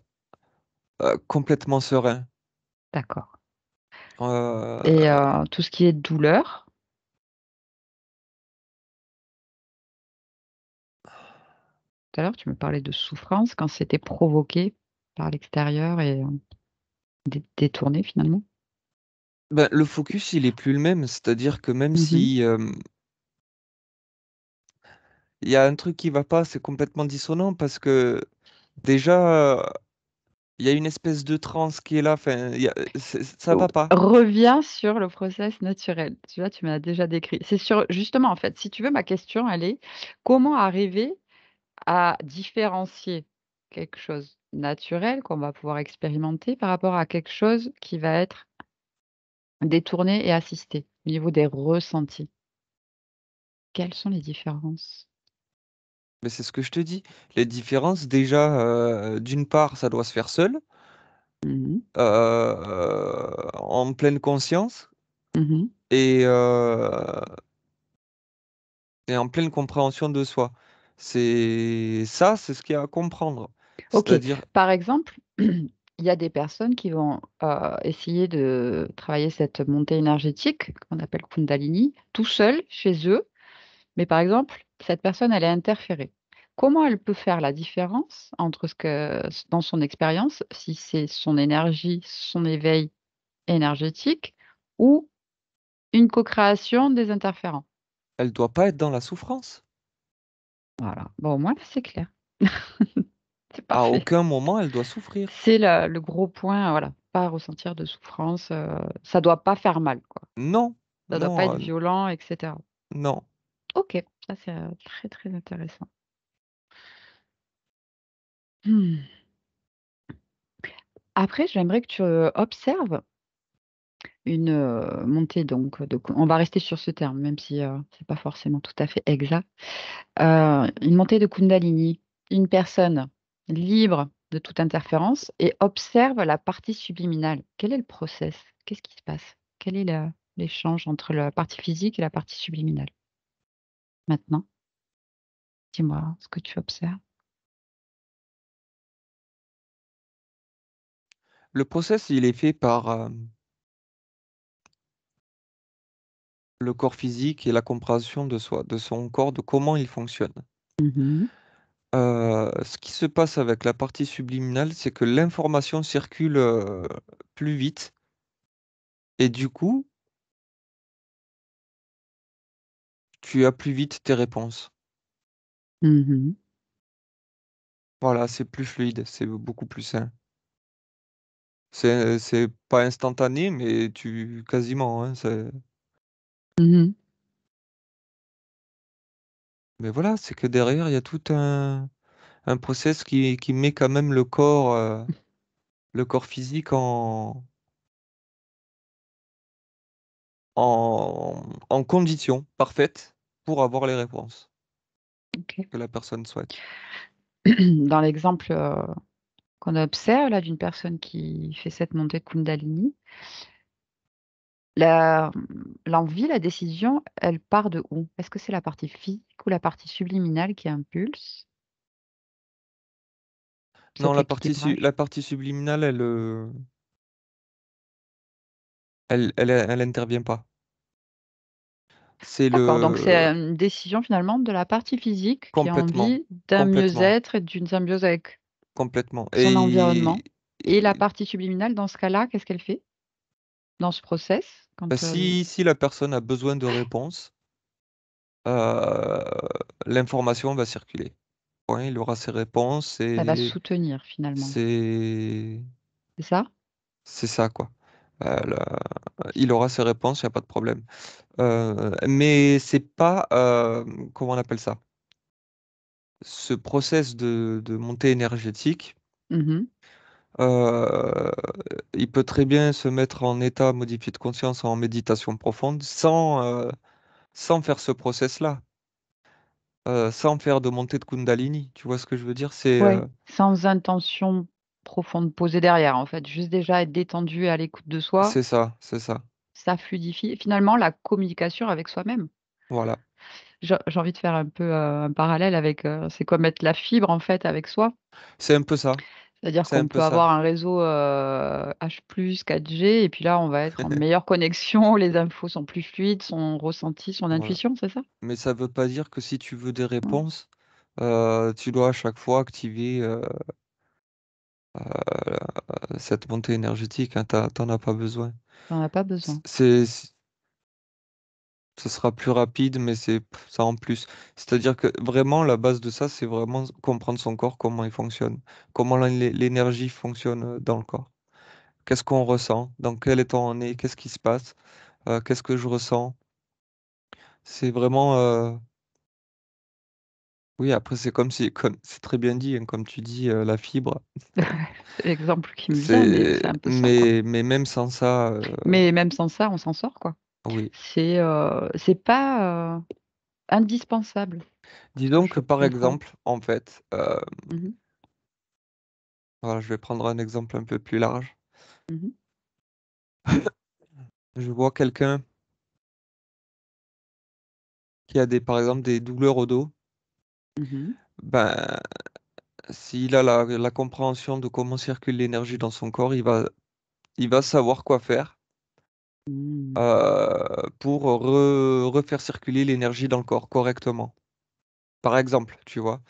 complètement serein. D'accord. Et Euh, tout ce qui est douleur, tout à l'heure, tu me parlais de souffrance quand c'était provoqué par l'extérieur et détourné finalement? ben, le focus, il est plus le même. C'est-à-dire que même Mmh. si il y a un truc qui va pas, c'est complètement dissonant parce que déjà, il y a une espèce de transe qui est là. Enfin, ça Ou va pas. reviens sur le process naturel. Tu vois, tu m'as déjà décrit. C'est sur justement, en fait, si tu veux, ma question, elle est: comment arriver à différencier quelque chose naturel qu'on va pouvoir expérimenter par rapport à quelque chose qui va être détourné et assisté, au niveau des ressentis? Quelles sont les différences? Mais c'est ce que je te dis. Les différences, déjà, d'une part, ça doit se faire seul, Mmh. en pleine conscience Mmh. et, et en pleine compréhension de soi. C'est ça, c'est ce qu'il y a à comprendre. OK. C'est-à-dire, Par exemple, il y a des personnes qui vont, essayer de travailler cette montée énergétique qu'on appelle Kundalini, tout seul, chez eux. Mais par exemple, cette personne, elle est interférée. Comment elle peut faire la différence entre dans son expérience, si c'est son énergie, son éveil énergétique ou une co-création des interférents? elle doit pas être dans la souffrance. Voilà. Bon, au moins là, c'est clair. C'est À parfait. aucun moment, elle doit souffrir. C'est le gros point, voilà, pas ressentir de souffrance, ça doit pas faire mal, quoi. Non, Ça doit non, pas être violent et cetera. non. OK, ça c'est, très, très intéressant. Mmh. Après, j'aimerais que tu, observes une, montée donc de co on va rester sur ce terme, même si, c'est pas forcément tout à fait exact. Une montée de Kundalini, une personne libre de toute interférence et observe la partie subliminale. Quel est le process? Qu'est-ce qui se passe? Quel est l'échange entre la partie physique et la partie subliminale? Maintenant, dis-moi ce que tu observes. Le process, il est fait par le corps physique et la compréhension de soi, de son corps, de comment il fonctionne. Mmh. Ce qui se passe avec la partie subliminale, c'est que l'information circule plus vite et du coup, tu as plus vite tes réponses. Mmh. Voilà, c'est plus fluide, c'est beaucoup plus sain. C'est pas instantané, mais tu quasiment, hein, Mmh. mais voilà, c'est que derrière, il y a tout un process qui met quand même le corps physique en condition parfaite pour avoir les réponses OK. que la personne souhaite. Dans l'exemple, qu'on observe là d'une personne qui fait cette montée de Kundalini, l'envie, la décision, elle part de où? Est-ce que c'est la partie physique ou la partie subliminale qui impulse Non, cet équilibrage? la partie subliminale, elle intervient pas. C'est D'accord, donc c'est, le une décision finalement de la partie physique qui a complètement, envie d'un complètement, mieux-être et d'une symbiose avec complètement. son environnement et la Et, partie subliminale dans ce cas-là, qu'est-ce qu'elle fait dans ce process bah, quand, si la personne a besoin de réponses, euh, l'information va circuler. Point, il aura ses réponses elle va et soutenir finalement, c'est c'est ça? c'est ça quoi. Il aura ses réponses, il n'y a pas de problème. Mais c'est pas, comment on appelle ça? Ce process de montée énergétique, Mmh. euh, il peut très bien se mettre en état modifié de conscience en méditation profonde sans faire ce process-là, sans faire de montée de Kundalini. Tu vois ce que je veux dire? Ouais, sans intention profonde posée derrière en fait, juste déjà être détendu et à l'écoute de soi, C'est ça, c'est ça. ça fluidifie finalement la communication avec soi-même. Voilà. J'ai envie de faire un peu, un parallèle avec, c'est comme mettre la fibre en fait avec soi. C'est un peu ça. C'est-à-dire C'est un qu'on peu peut ça. avoir un réseau, H+, 4G et puis là on va être en meilleure connexion, les infos sont plus fluides, son ressenti, son Voilà. intuition, c'est ça? Mais ça veut pas dire que si tu veux des Ouais, réponses, tu dois à chaque fois activer cette montée énergétique, hein, t'en as pas besoin. tu en as pas besoin. C'est Ce sera plus rapide, mais c'est ça en plus. C'est-à-dire que vraiment, la base de ça, c'est vraiment comprendre son corps, comment il fonctionne, comment l'énergie fonctionne dans le corps. Qu'est-ce qu'on ressent, dans quel état on est, qu'est-ce qui se passe, qu'est-ce que je ressens. C'est vraiment, oui, après, c'est comme si, comme c'est très bien dit, hein, comme tu dis, la fibre. C'est l'exemple qui me vient, mais c'est un peu ça, quoi. Mais même sans ça, Mais même sans ça, on s'en sort, quoi. oui. C'est pas indispensable, Disons que je par comprends. exemple, en fait, Mhm, voilà, je vais prendre un exemple un peu plus large. mhm, Je vois quelqu'un qui a des, par exemple, des douleurs au dos. mhm, Ben, s'il a la compréhension de comment circule l'énergie dans son corps, il va savoir quoi faire mhm, pour refaire circuler l'énergie dans le corps correctement. Par exemple, tu vois,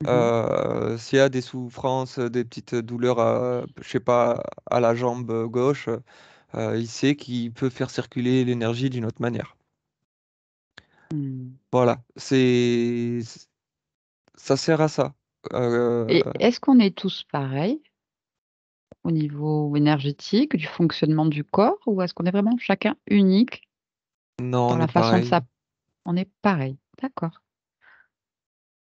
mhm, s'il y a des souffrances, des petites douleurs, je sais pas, à la jambe gauche, il sait qu'il peut faire circuler l'énergie d'une autre manière. mhm. Voilà, ça sert à ça. Euh, Et est-ce qu'on est tous pareils au niveau énergétique, du fonctionnement du corps, ou est-ce qu'on est vraiment chacun unique non, dans on la est façon de pareil. sa... On est pareil, d'accord.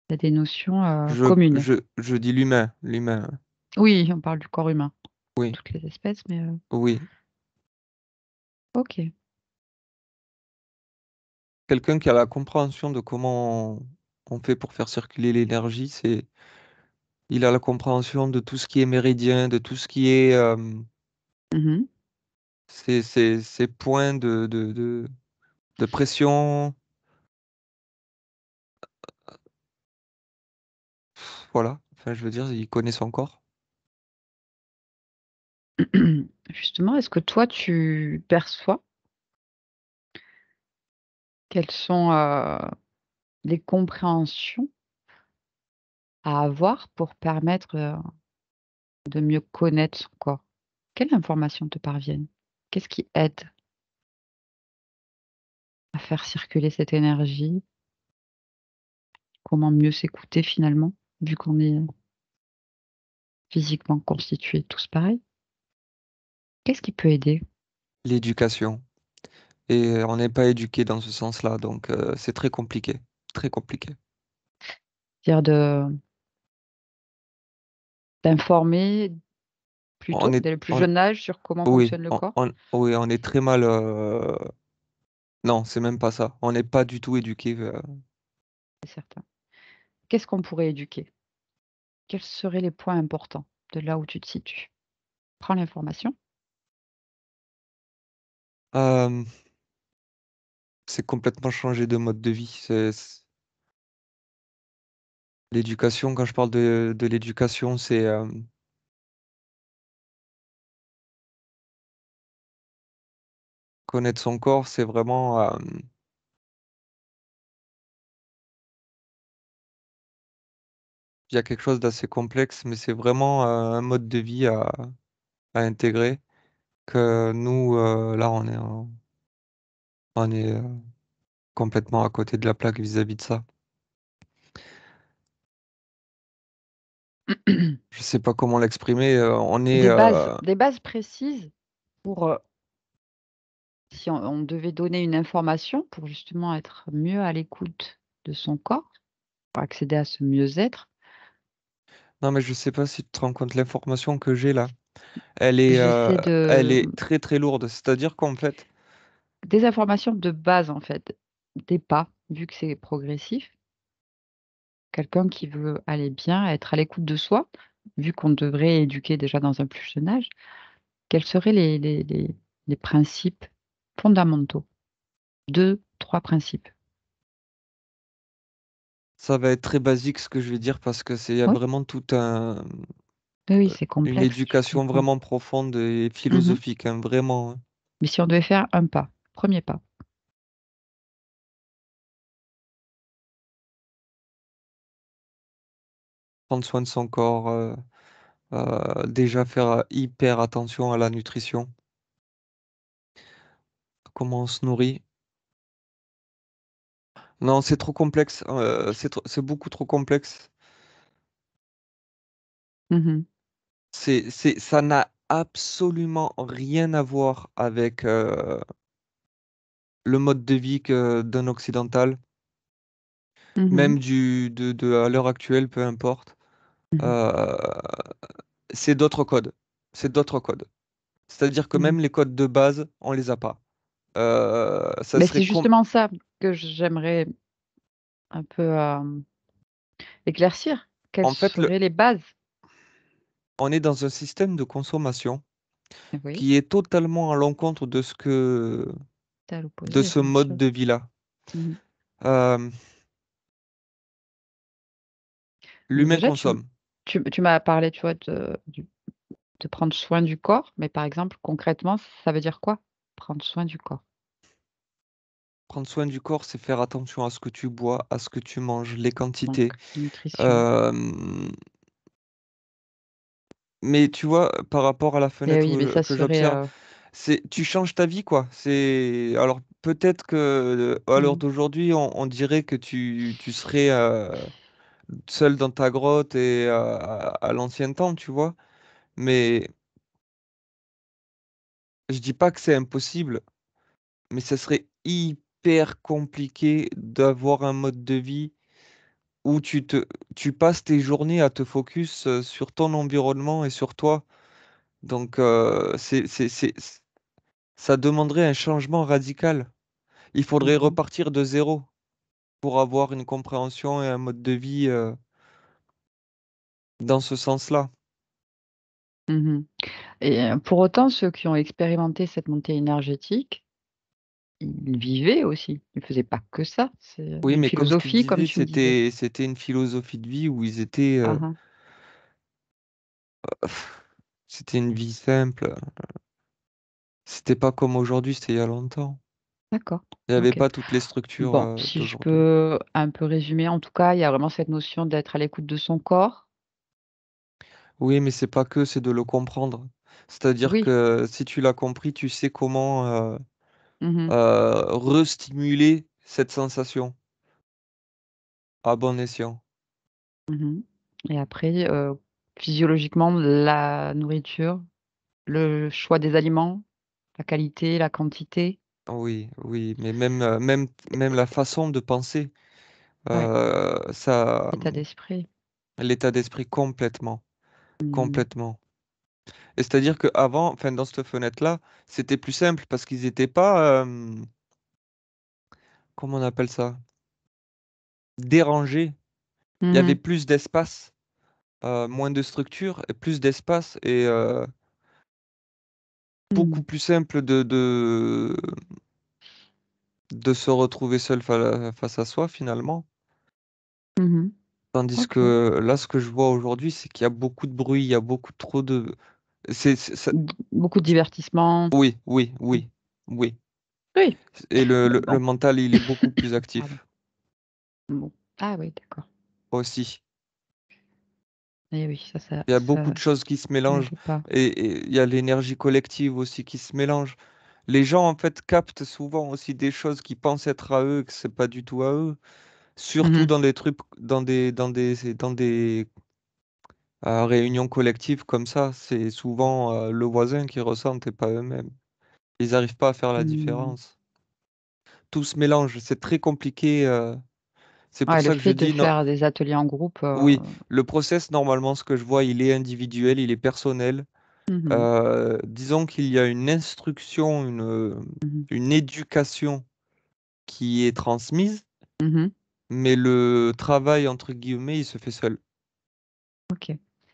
Il y a des notions communes. Je dis l'humain, l'humain. Oui, on parle du corps humain, Oui, toutes les espèces, mais oui. ok. Quelqu'un qui a la compréhension de comment on fait pour faire circuler l'énergie, il a la compréhension de tout ce qui est méridien, de tout ce qui est Mhm. ces points de pression. Voilà. Enfin, je veux dire, il connaît son corps. Justement, est-ce que toi, tu perçois quelles sont les compréhensions à avoir pour permettre de mieux connaître son corps? Quelles informations te parviennent? Qu'est-ce qui aide à faire circuler cette énergie? Comment mieux s'écouter finalement, vu qu'on est physiquement constitués tous pareils? Qu'est-ce qui peut aider? L'éducation. Et on n'est pas éduqué dans ce sens-là, donc c'est très compliqué. Très compliqué. Dire d'informer On plutôt est, dès le plus on- jeune âge sur comment oui, fonctionne le corps? oui, on est très mal. Non, c'est même pas ça. On n'est pas du tout éduqué. C'est certain. Qu'est-ce qu'on pourrait éduquer? Quels seraient les points importants de là où tu te situes? Prends l'information. Euh, c'est complètement changé de mode de vie. L'éducation, quand je parle de l'éducation, c'est connaître son corps, c'est vraiment, il y a quelque chose d'assez complexe, mais c'est vraiment un mode de vie à intégrer que nous, là, on est complètement à côté de la plaque vis-à-vis de ça. Je sais pas comment l'exprimer. On est, Des bases précises pour si on devait donner une information pour justement être mieux à l'écoute de son corps, pour accéder à ce mieux-être. non, mais je sais pas si tu te rends compte l'information que j'ai là. J'essaie Elle de est très très lourde. C'est-à-dire qu'en fait, des informations de base en fait, des pas, vu que c'est progressif. Quelqu'un qui veut aller bien, être à l'écoute de soi, vu qu'on devrait éduquer déjà dans un plus jeune âge, quels seraient les principes fondamentaux? Deux, trois principes. ça va être très basique ce que je vais dire parce que il y a Oui, vraiment oui, oui, c'est une complexe, je éducation comprends. vraiment profonde et Mhm. philosophique, hein, vraiment, hein. Mais si on devait faire un pas, premier pas. Prendre soin de son corps, déjà faire hyper attention à la nutrition, comment on se nourrit. Non, c'est trop complexe. C'est beaucoup trop complexe. Mmh. Ça n'a absolument rien à voir avec le mode de vie d'un occidental, Mmh. même à l'heure actuelle, peu importe. Mmh. Euh, c'est d'autres codes. C'est d'autres codes. C'est-à-dire que Mmh. même les codes de base, on les a pas. Ça Mais serait c'est justement ça que j'aimerais un peu, éclaircir. Quelles En fait, seraient les bases? on est dans un système de consommation Oui, qui est totalement à l'encontre tu à de l'opposé, ce bien mode sûr. de vie-là. Mmh. Euh, Mais L'humain déjà consomme. tu m'as parlé, tu vois, de prendre soin du corps, mais par exemple, concrètement, ça veut dire quoi? Prendre soin du corps? Prendre soin du corps, c'est faire attention à ce que tu bois, à ce que tu manges, les Donc quantités. nutrition. Euh, mais tu vois, par rapport à la Et fenêtre oui, mais ça que serait, j'observe, tu changes ta vie, quoi. Alors peut-être que à l'heure mmh, d'aujourd'hui, on dirait que tu serais seul dans ta grotte et à l'ancien temps, tu vois. Mais je dis pas que c'est impossible, mais ce serait hyper compliqué d'avoir un mode de vie où tu passes tes journées à te focus sur ton environnement et sur toi. Donc, ça demanderait un changement radical. Il faudrait mmh repartir de zéro pour avoir une compréhension et un mode de vie dans ce sens-là. mh. Et pour autant, ceux qui ont expérimenté cette montée énergétique, ils vivaient aussi. Ils faisaient pas que ça. C'est Oui, une mais comme je te philosophie, comme disais, tu me disais. c'était une philosophie de vie où ils étaient, Ah hein, c'était une vie simple. C'était pas comme aujourd'hui, c'était il y a longtemps. d'accord, Il n'y avait OK. pas toutes les structures Bon, si je d'aujourd'hui. peux un peu résumer, en tout cas, il y a vraiment cette notion d'être à l'écoute de son corps. Oui, mais c'est pas que, c'est de le comprendre. C'est-à-dire Oui. que si tu l'as compris, tu sais comment Mmh. restimuler cette sensation à bon escient. Mmh. Et après, physiologiquement, la nourriture, le choix des aliments, la qualité, la quantité. Oui, oui, mais même la façon de penser, Ouais, ça, état d'esprit. l'état d'esprit complètement, Mmh. complètement. Et c'est-à-dire qu'avant, enfin, dans cette fenêtre-là, c'était plus simple parce qu'ils n'étaient pas, comment on appelle ça, dérangés. Il y avait Mmh. plus d'espace, moins de structure et plus d'espace et beaucoup Mmh. plus simple de se retrouver seul face à soi finalement. Mmh. Tandis OK. que là, ce que je vois aujourd'hui, c'est qu'il y a beaucoup de bruit, il y a beaucoup trop de... Beaucoup de divertissement. Oui, oui, Mmh. oui, oui. Oui, Et mais le bon, mental, il est beaucoup plus pardon. actif Bon. Ah oui, d'accord. aussi. Et oui, Il y a beaucoup de choses qui se ça mélangent joue pas. et il y a l'énergie collective aussi qui se mélange. Les gens, en fait, captent souvent aussi des choses qui pensent être à eux, que c'est pas du tout à eux. Surtout Mmh. dans des trucs, dans des réunions collectives comme ça, c'est souvent le voisin qui ressent et pas eux-mêmes. Ils n'arrivent pas à faire la Mmh. différence. Tout se mélange, c'est très compliqué. C'est pour Ouais, le ça que je fait de dis, non, faire des ateliers en groupe, oui, le process, normalement, ce que je vois, il est individuel, il est personnel. mmh mh. Disons qu'il y a une instruction, Mmh. une éducation qui est transmise, Mmh. mais le travail, entre guillemets, il se fait seul. OK.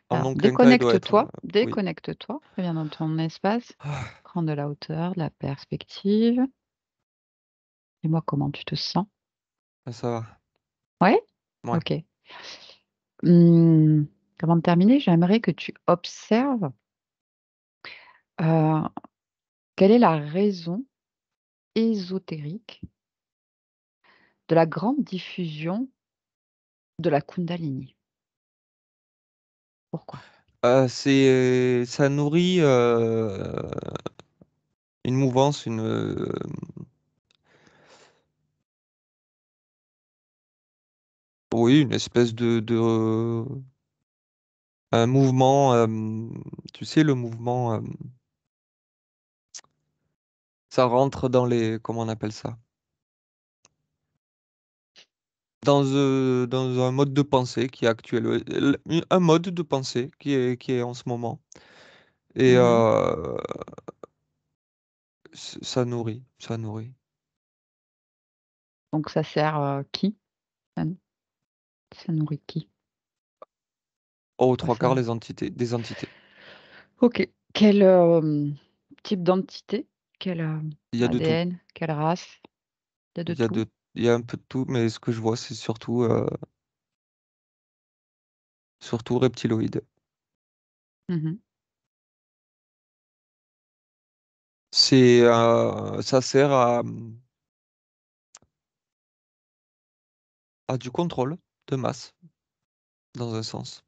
En Alors aucun cas, il doit être... déconnecte-toi, oui. déconnecte-toi, reviens dans ton espace, Ah, prends de la hauteur, de la perspective. Dis-moi comment tu te sens? ça va. Ouais? Ouais. OK. Mmh, avant de terminer, j'aimerais que tu observes, heu, quelle est la raison ésotérique de la grande diffusion de la Kundalini? Pourquoi? Ça nourrit une mouvance, Oui, une espèce un mouvement, tu sais, le mouvement, ça rentre dans les, comment on appelle ça? Dans un mode de pensée qui est actuel, un mode de pensée qui est en ce moment. Et Mmh. ça nourrit, ça nourrit. Donc ça sert, qui? Ça ça nourrit qui? Aux Quoi trois quarts, ça? les entités, des entités. OK. Quel, type d'entité? Quel, Il y a de tout. ADN? Quelle race? Il y a de Il y a tout? de, il y a un peu de tout, mais ce que je vois, c'est surtout reptiloïde. Mmh. Ça sert à du contrôle de masse, dans un sens.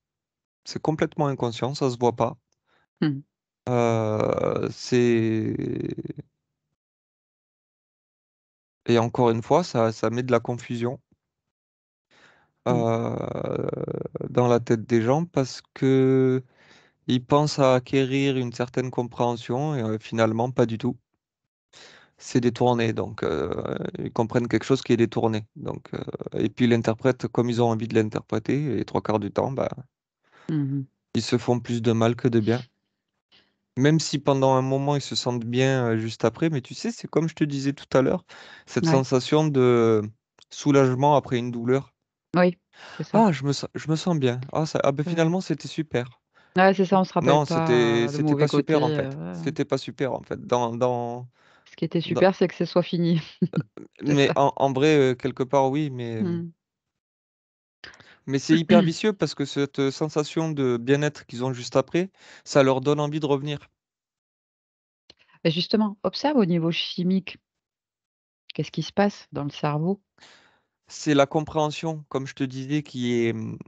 C'est complètement inconscient, ça se voit pas. Mmh. C'est Et encore une fois, ça met de la confusion Mmh. euh, dans la tête des gens parce que ils pensent à acquérir une certaine compréhension et finalement pas du tout. C'est détourné, donc ils comprennent quelque chose qui est détourné. Et puis ils l'interprètent comme ils ont envie de l'interpréter, et les trois quarts du temps, bah, Mmh. ils se font plus de mal que de bien. Même si pendant un moment ils se sentent bien juste après, mais tu sais, c'est comme je te disais tout à l'heure, cette Ouais. sensation de soulagement après une douleur. Oui, c'est ça. Ah, je me sens bien. Ah ben Ouais. finalement c'était super. Ouais, c'est ça, on se rappelle Non, pas, le c'était pas mauvais super côté, en fait. C'était pas super en fait. ce qui était Dans- super, c'est que ce soit fini. C'est Mais ça. en vrai, quelque part, oui, Mmh. mais c'est hyper vicieux parce que cette sensation de bien-être qu'ils ont juste après, ça leur donne envie de revenir. Et justement, observe au niveau chimique, qu'est-ce qui se passe dans le cerveau? C'est la compréhension, comme je te disais, qui est, ben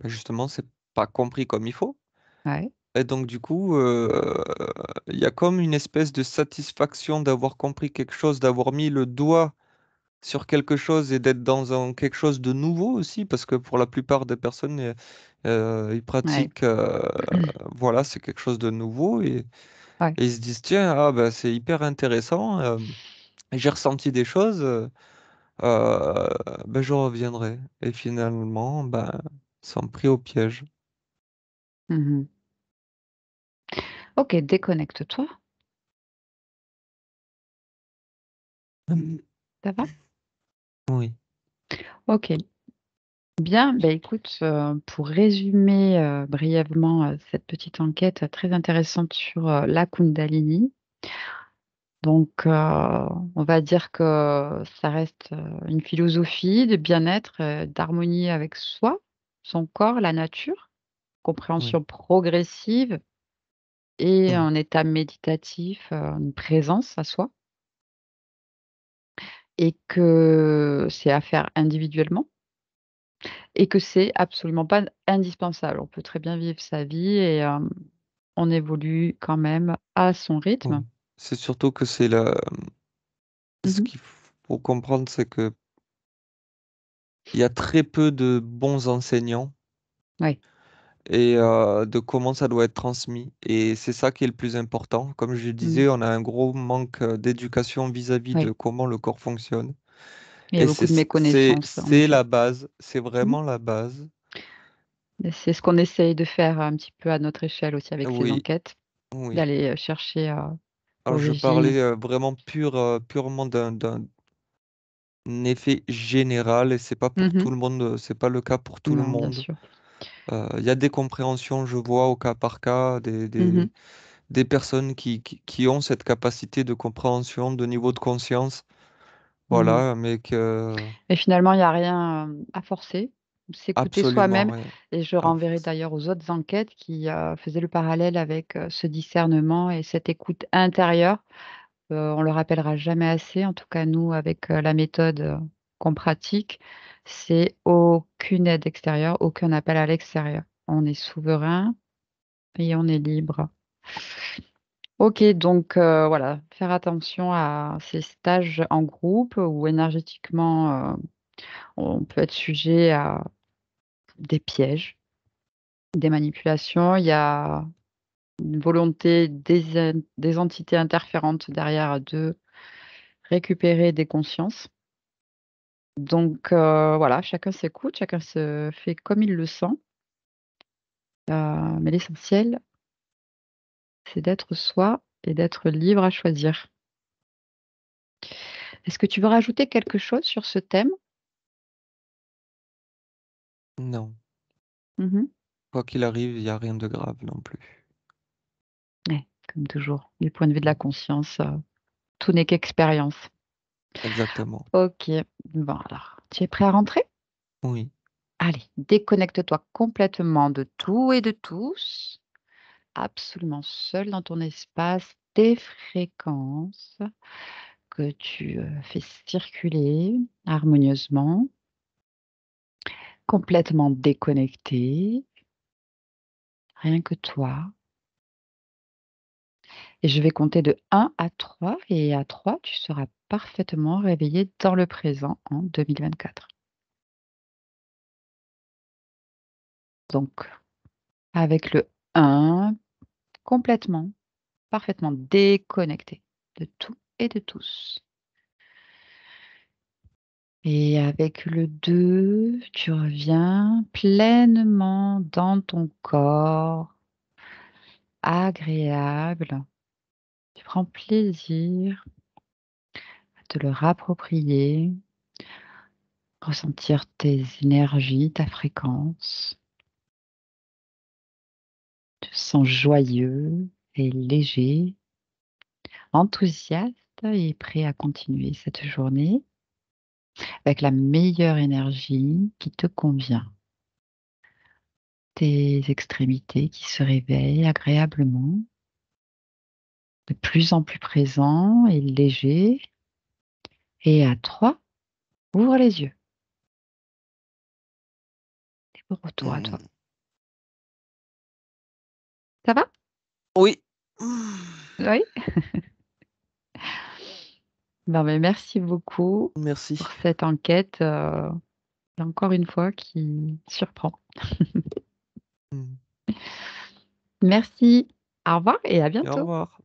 justement, c'est pas compris comme il faut. Ouais, Et donc, du coup, il y a comme une espèce de satisfaction d'avoir compris quelque chose, d'avoir mis le doigt sur quelque chose et d'être dans quelque chose de nouveau aussi, parce que pour la plupart des personnes, ils ouais, pratiquent, voilà, c'est quelque chose de nouveau ouais. et ils se disent, tiens, ah, bah, c'est hyper intéressant, j'ai ressenti des choses, euh, ben, je reviendrai. Et finalement, ben, ils sont pris au piège. Mmh. OK, déconnecte-toi, Mhm. ça va? Oui, OK. Bien, bah, écoute, pour résumer, brièvement, cette petite enquête, très intéressante sur, la Kundalini. Donc, on va dire que ça reste, une philosophie de bien-être, d'harmonie avec soi, son corps, la nature, oui, compréhension progressive et oui, un état méditatif, une présence à soi et que c'est à faire individuellement et que c'est absolument pas indispensable. On peut très bien vivre sa vie et on évolue quand même à son rythme. oui. C'est surtout que ce Mmh. qu'il faut comprendre, c'est que il y a très peu de bons enseignants Oui, et de comment ça doit être transmis. Et c'est ça qui est le plus important. Comme je mmh, disais, on a un gros manque d'éducation vis-à-vis de oui. comment le corps fonctionne. Il y a Et beaucoup de méconnaissances, en c'est effet. la base, c'est Mmh. vraiment la base. Et c'est ce qu'on essaye de faire un petit peu à notre échelle aussi avec ces Oui, enquêtes, oui. d'aller, chercher, Alors je l'origine. parlais vraiment purement d'un effet général et c'est pas pour tout Mmh. le monde, c'est pas le cas pour tout le Non, bien monde. sûr. Il y a des compréhensions, je vois au cas par cas, Mmh. des personnes qui ont cette capacité de compréhension, de niveau de conscience, Mmh. voilà, mais que Et finalement, il y a rien, à forcer. S'écouter absolument soi-même rien et je à renverrai force. d'ailleurs aux autres enquêtes qui, faisaient le parallèle avec, ce discernement et cette écoute intérieure. On le rappellera jamais assez, en tout cas nous avec, la méthode, qu'on pratique, c'est aucune aide extérieure, aucun appel à l'extérieur. On est souverain et on est libre. OK, donc voilà, faire attention à ces stages en groupe où énergétiquement, On peut être sujet à des pièges, des manipulations. Il y a une volonté des entités interférentes derrière de récupérer des consciences. Donc voilà, chacun s'écoute, chacun se fait comme il le sent. Mais l'essentiel, c'est d'être soi et d'être libre à choisir. Est-ce que tu veux rajouter quelque chose sur ce thème? Non. Mhm. Quoi qu'il arrive, il n'y a rien de grave non plus. Ouais, comme toujours, du point de vue de la Mm. conscience, tout n'est qu'expérience. Exactement. Ok, bon alors, tu es prêt à rentrer? Oui. Allez, déconnecte-toi complètement de tout et de tous, absolument seul dans ton espace, tes fréquences que tu fais circuler harmonieusement, complètement déconnecté, rien que toi. Et je vais compter de 1 à 3 et à 3, tu seras parfaitement réveillé dans le présent en 2024. Donc, avec le 1, complètement, parfaitement déconnecté de tout et de tous. Et avec le 2, tu reviens pleinement dans ton corps, agréable. Tu prends plaisir à te le rapproprier, ressentir tes énergies, ta fréquence. Tu te sens joyeux et léger, enthousiaste et prêt à continuer cette journée avec la meilleure énergie qui te convient. Tes extrémités qui se réveillent agréablement, de plus en plus présents et légers. Et à 3, ouvre les yeux. Et bon retour à toi. Mm. Ça va? Oui. Oui. Non, mais merci beaucoup Merci. pour cette enquête, encore une fois, qui surprend. Mm. Merci. Au revoir et à Et au bientôt. revoir.